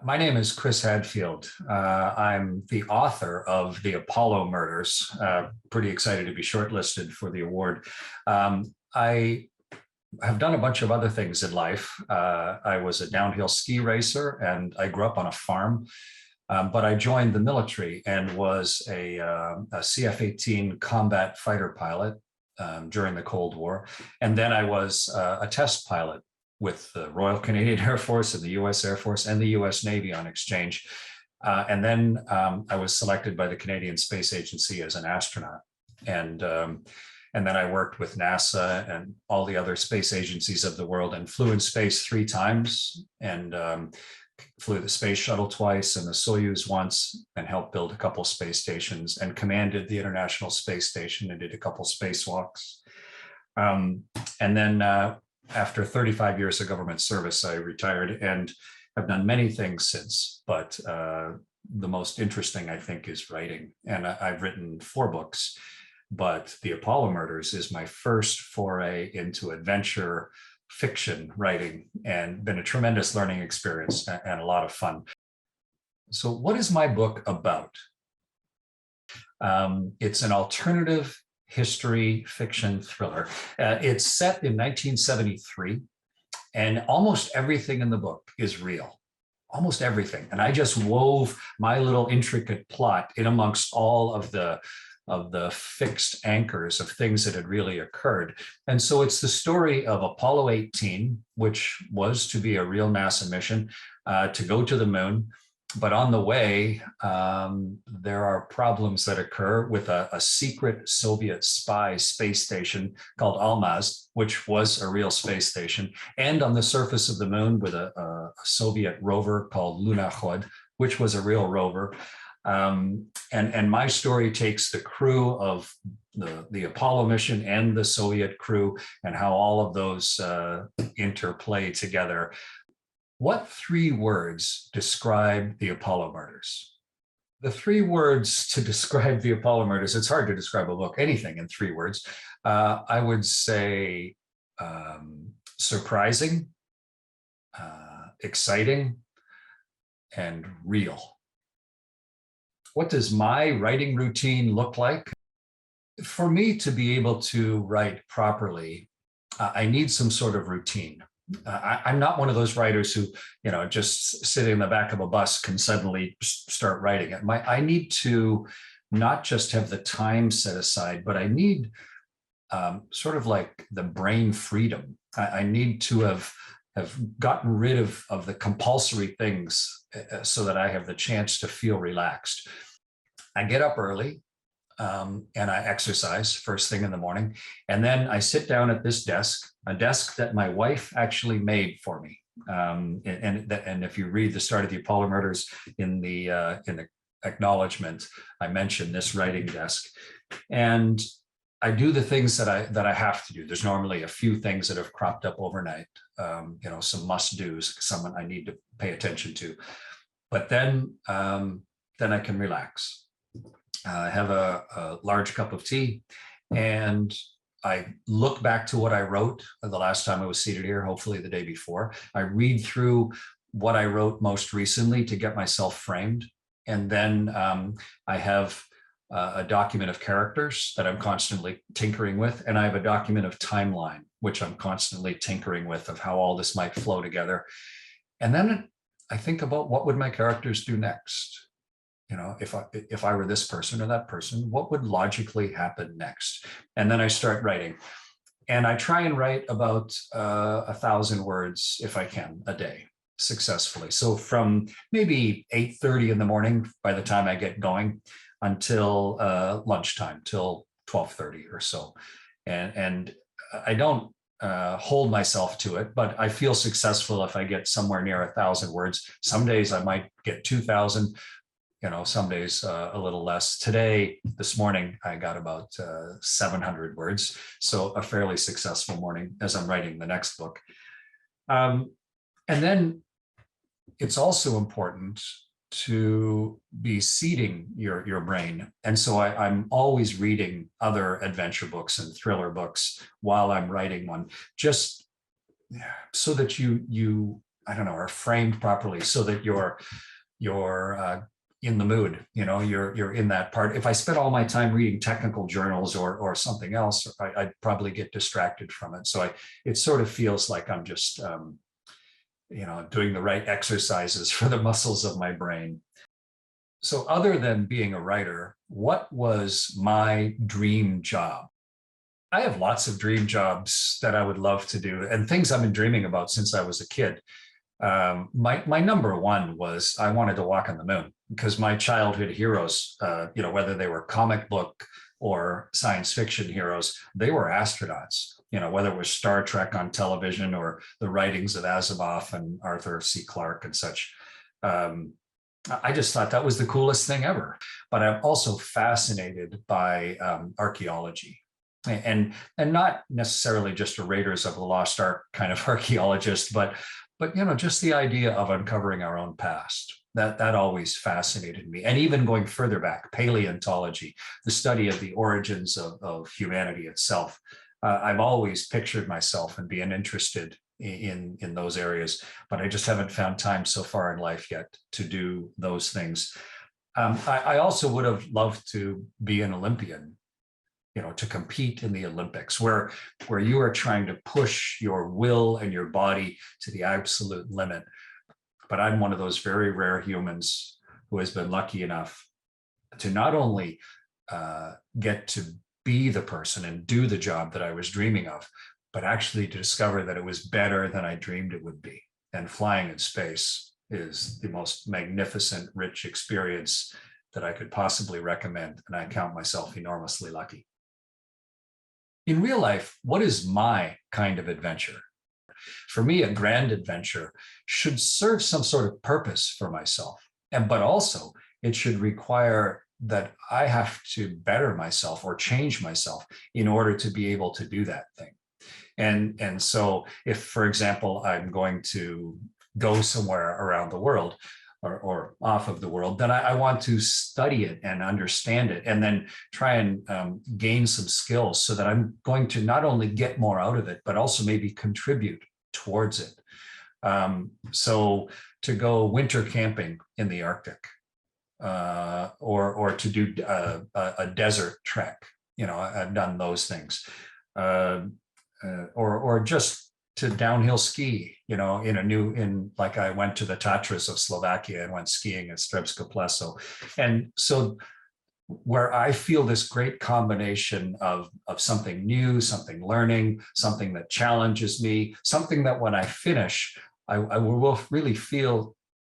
My name is Chris Hadfield. I'm the author of The Apollo Murders. Pretty excited to be shortlisted for the award. I have done a bunch of other things in life. I was a downhill ski racer and I grew up on a farm, but I joined the military and was a CF-18 combat fighter pilot during the Cold War. And then I was a test pilot with the Royal Canadian Air Force and the US Air Force and the US Navy on exchange. And then I was selected by the Canadian Space Agency as an astronaut. And then I worked with NASA and all the other space agencies of the world and flew in space 3 times and flew the Space Shuttle twice and the Soyuz once and helped build a couple space stations and commanded the International Space Station and did a couple spacewalks. And then after 35 years of government service, I retired and have done many things since, but the most interesting, I think, is writing. And I've written 4 books, but The Apollo Murders is my first foray into adventure fiction writing and been a tremendous learning experience and a lot of fun. So what is my book about? It's an alternative history fiction thriller. It's set in 1973, and almost everything in the book is real, almost everything. And I just wove my little intricate plot in amongst all of the fixed anchors of things that had really occurred. And so it's the story of Apollo 18, which was to be a real NASA mission to go to the moon. But on the way, there are problems that occur with a secret Soviet spy space station called Almaz, which was a real space station, and on the surface of the moon with a Soviet rover called Lunokhod, which was a real rover. And my story takes the crew of the Apollo mission and the Soviet crew and how all of those interplay together. What 3 words describe the Apollo Murders? The 3 words to describe the Apollo Murders, it's hard to describe a book, anything in 3 words. I would say surprising, exciting, and real. What does my writing routine look like? For me to be able to write properly, I need some sort of routine. I'm not one of those writers who, just sitting in the back of a bus can suddenly start writing it. I need to not just have the time set aside, but I need sort of like the brain freedom. I need to have gotten rid of the compulsory things so that I have the chance to feel relaxed. I get up early and I exercise first thing in the morning. And then I sit down at this desk, a desk that my wife actually made for me. And if you read the start of the Apollo Murders in the acknowledgement, I mentioned this writing desk. And I do the things that I have to do. There's normally a few things that have cropped up overnight, some must-dos, someone I need to pay attention to. But then I can relax. I have a large cup of tea, and I look back to what I wrote the last time I was seated here, hopefully the day before. I read through what I wrote most recently to get myself framed. And then I have a document of characters that I'm constantly tinkering with. And I have a document of timeline, which I'm constantly tinkering with, of how all this might flow together. And then I think about what would my characters do next? If I were this person or that person, what would logically happen next? And then I start writing. And I try and write about 1,000 words, if I can, a day successfully. So from maybe 8:30 in the morning, by the time I get going, until lunchtime, till 12:30 or so. And I don't hold myself to it, but I feel successful if I get somewhere near 1,000 words. Some days I might get 2,000. Some days a little less. This morning, I got about 700 words. So a fairly successful morning as I'm writing the next book. And then it's also important to be seeding your brain. And so I'm always reading other adventure books and thriller books while I'm writing one, just so that you I don't know, are framed properly so that you're in the mood, you're in that part. If I spent all my time reading technical journals or something else, I'd probably get distracted from it. So it sort of feels like I'm just, doing the right exercises for the muscles of my brain. So other than being a writer, what was my dream job? I have lots of dream jobs that I would love to do and things I've been dreaming about since I was a kid. My number one was I wanted to walk on the moon because my childhood heroes, whether they were comic book or science fiction heroes, they were astronauts. Whether it was Star Trek on television or the writings of Asimov and Arthur C. Clarke and such. I just thought that was the coolest thing ever. But I'm also fascinated by archaeology. And not necessarily just a Raiders of the Lost Ark kind of archaeologist, but just the idea of uncovering our own past. That always fascinated me. And even going further back, paleontology, the study of the origins of humanity itself. I've always pictured myself and being interested in those areas, but I just haven't found time so far in life yet to do those things. I also would have loved to be an Olympian, to compete in the Olympics, where you are trying to push your will and your body to the absolute limit. But I'm one of those very rare humans who has been lucky enough to not only get to be the person and do the job that I was dreaming of, but actually to discover that it was better than I dreamed it would be. And flying in space is the most magnificent, rich experience that I could possibly recommend. And I count myself enormously lucky. In real life, what is my kind of adventure? For me, a grand adventure should serve some sort of purpose for myself, but also it should require that I have to better myself or change myself in order to be able to do that thing. And so if, for example, I'm going to go somewhere around the world or off of the world, then I want to study it and understand it and then try and gain some skills so that I'm going to not only get more out of it, but also maybe contribute towards it. So to go winter camping in the Arctic, or to do a desert trek, I've done those things, or just to downhill ski, like I went to the Tatras of Slovakia and went skiing at Strebska Pleso. And so where I feel this great combination of something new, something learning, something that challenges me, something that when I finish, I will really feel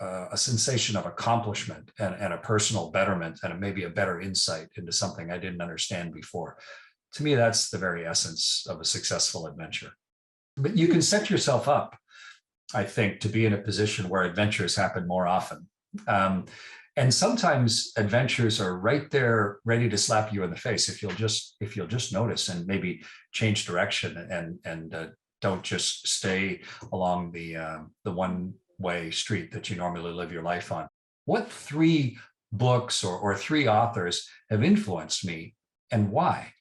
a sensation of accomplishment and a personal betterment and maybe a better insight into something I didn't understand before. To me, that's the very essence of a successful adventure. But you can set yourself up, I think, to be in a position where adventures happen more often. And sometimes adventures are right there, ready to slap you in the face if you'll just notice and maybe change direction and don't just stay along the one-way street that you normally live your life on. What 3 books or 3 authors have influenced me and why?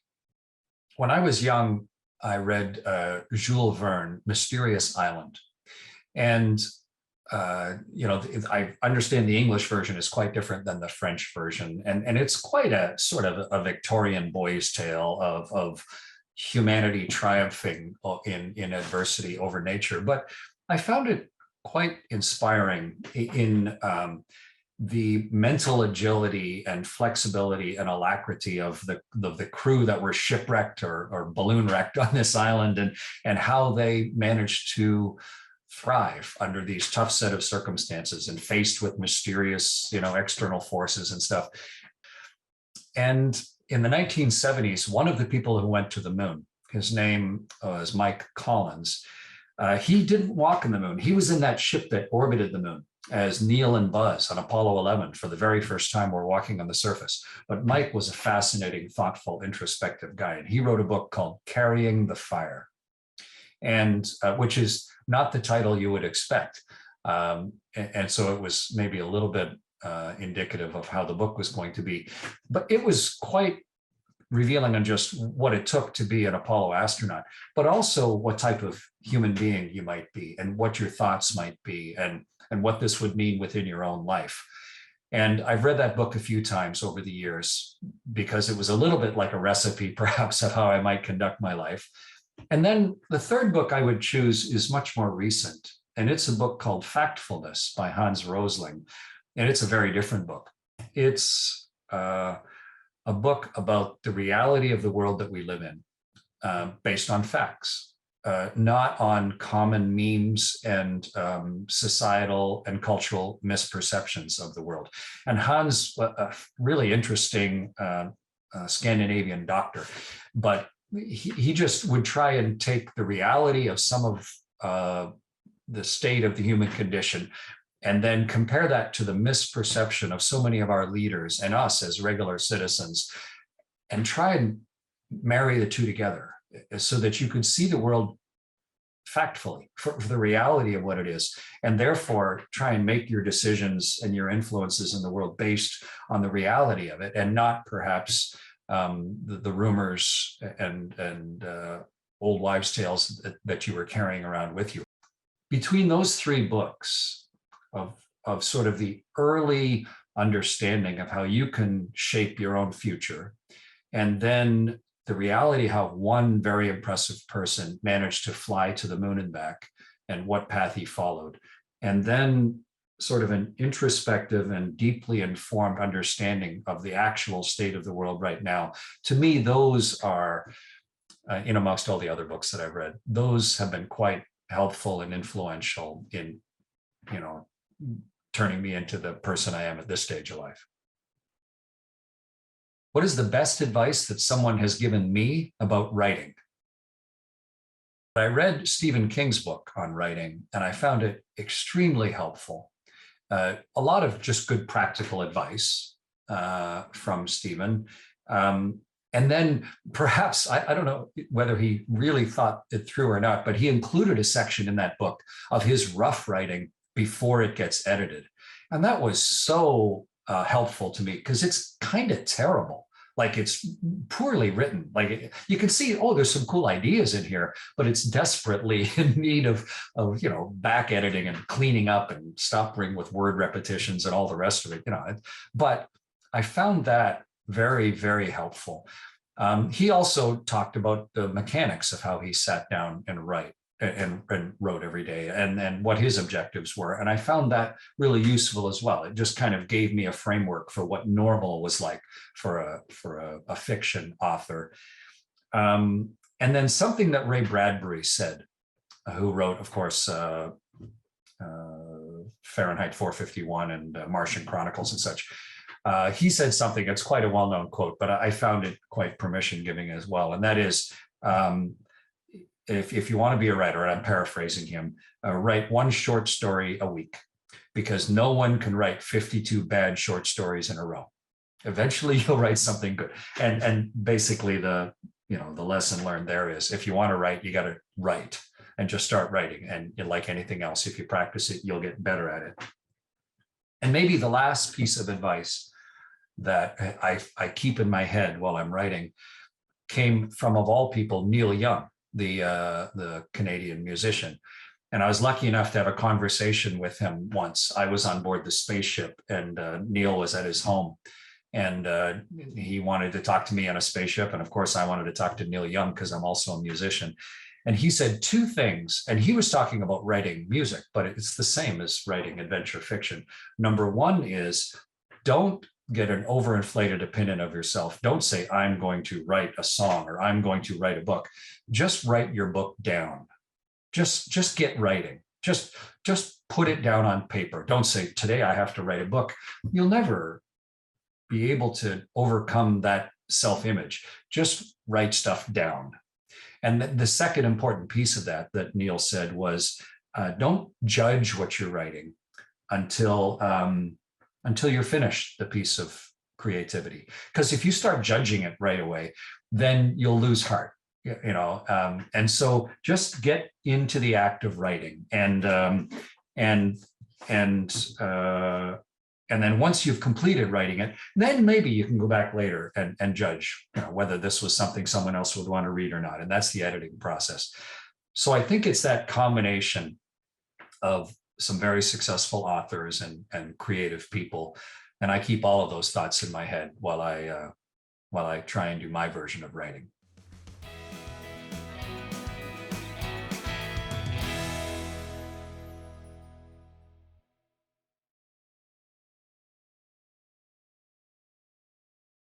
When I was young, I read Jules Verne, Mysterious Island. And I understand the English version is quite different than the French version. And it's quite a sort of a Victorian boy's tale of humanity triumphing in adversity over nature. But I found it quite inspiring in the mental agility and flexibility and alacrity of the crew that were shipwrecked or balloon wrecked on this island, and how they managed to thrive under these tough set of circumstances and faced with mysterious, external forces and stuff. And in the 1970s, one of the people who went to the moon, his name was Mike Collins. He didn't walk on the moon. He was in that ship that orbited the moon as Neil and Buzz on Apollo 11 for the very first time were walking on the surface. But Mike was a fascinating, thoughtful, introspective guy. And he wrote a book called Carrying the Fire, and which is not the title you would expect. And so it was maybe a little bit indicative of how the book was going to be. But it was quite revealing on just what it took to be an Apollo astronaut, but also what type of human being you might be and what your thoughts might be and what this would mean within your own life. And I've read that book a few times over the years because it was a little bit like a recipe, perhaps, of how I might conduct my life. And then the third book I would choose is much more recent. And it's a book called Factfulness by Hans Rosling. And it's a very different book. It's a book about the reality of the world that we live in, based on facts, not on common memes and societal and cultural misperceptions of the world. And Hans, a really interesting Scandinavian doctor, but he just would try and take the reality of some of the state of the human condition and then compare that to the misperception of so many of our leaders and us as regular citizens, and try and marry the two together so that you could see the world factfully for the reality of what it is, and therefore try and make your decisions and your influences in the world based on the reality of it, and not perhaps the rumors and old wives' tales that you were carrying around with you. Between those three books of sort of the early understanding of how you can shape your own future, and then the reality how one very impressive person managed to fly to the moon and back and what path he followed, and then sort of an introspective and deeply informed understanding of the actual state of the world right now. To me, those are, in amongst all the other books that I've read, those have been quite helpful and influential in, turning me into the person I am at this stage of life. What is the best advice that someone has given me about writing? I read Stephen King's book on writing, and I found it extremely helpful. A lot of just good practical advice from Stephen. And then perhaps, I don't know whether he really thought it through or not, but he included a section in that book of his rough writing before it gets edited. And that was so helpful to me, because it's kind of terrible. Like, it's poorly written. Like, you can see, oh, there's some cool ideas in here, but it's desperately in need of back editing and cleaning up and stopping with word repetitions and all the rest of it. But I found that very, very helpful. He also talked about the mechanics of how he sat down and wrote every day, and what his objectives were. And I found that really useful as well. It just kind of gave me a framework for what normal was like for a fiction author. And then something that Ray Bradbury said, who wrote, of course, Fahrenheit 451 and Martian Chronicles and such. He said something, it's quite a well-known quote, but I found it quite permission-giving as well. And that is, if you want to be a writer, and I'm paraphrasing him, write one short story a week, because no one can write 52 bad short stories in a row. Eventually you'll write something good. And basically the lesson learned there is, if you want to write, you got to write and just start writing. And like anything else, if you practice it, you'll get better at it. And maybe the last piece of advice that I keep in my head while I'm writing came from, of all people, Neil Young, the Canadian musician. And I was lucky enough to have a conversation with him once. I was on board the spaceship, and Neil was at his home, and he wanted to talk to me on a spaceship. And of course, I wanted to talk to Neil Young because I'm also a musician. And he said two things, and he was talking about writing music, but it's the same as writing adventure fiction. Number one is, don't get an overinflated opinion of yourself. Don't say, I'm going to write a song or I'm going to write a book. Just write your book down. Just get writing. Just put it down on paper. Don't say, today I have to write a book. You'll never be able to overcome that self-image. Just write stuff down. And the second important piece of that Neil said was, don't judge what you're writing until you're finished the piece of creativity. Because if you start judging it right away, then you'll lose heart. And so just get into the act of writing, and And then once you've completed writing it, then maybe you can go back later and judge, whether this was something someone else would want to read or not. And that's the editing process. So I think it's that combination of some very successful authors and creative people. And I keep all of those thoughts in my head while I try and do my version of writing.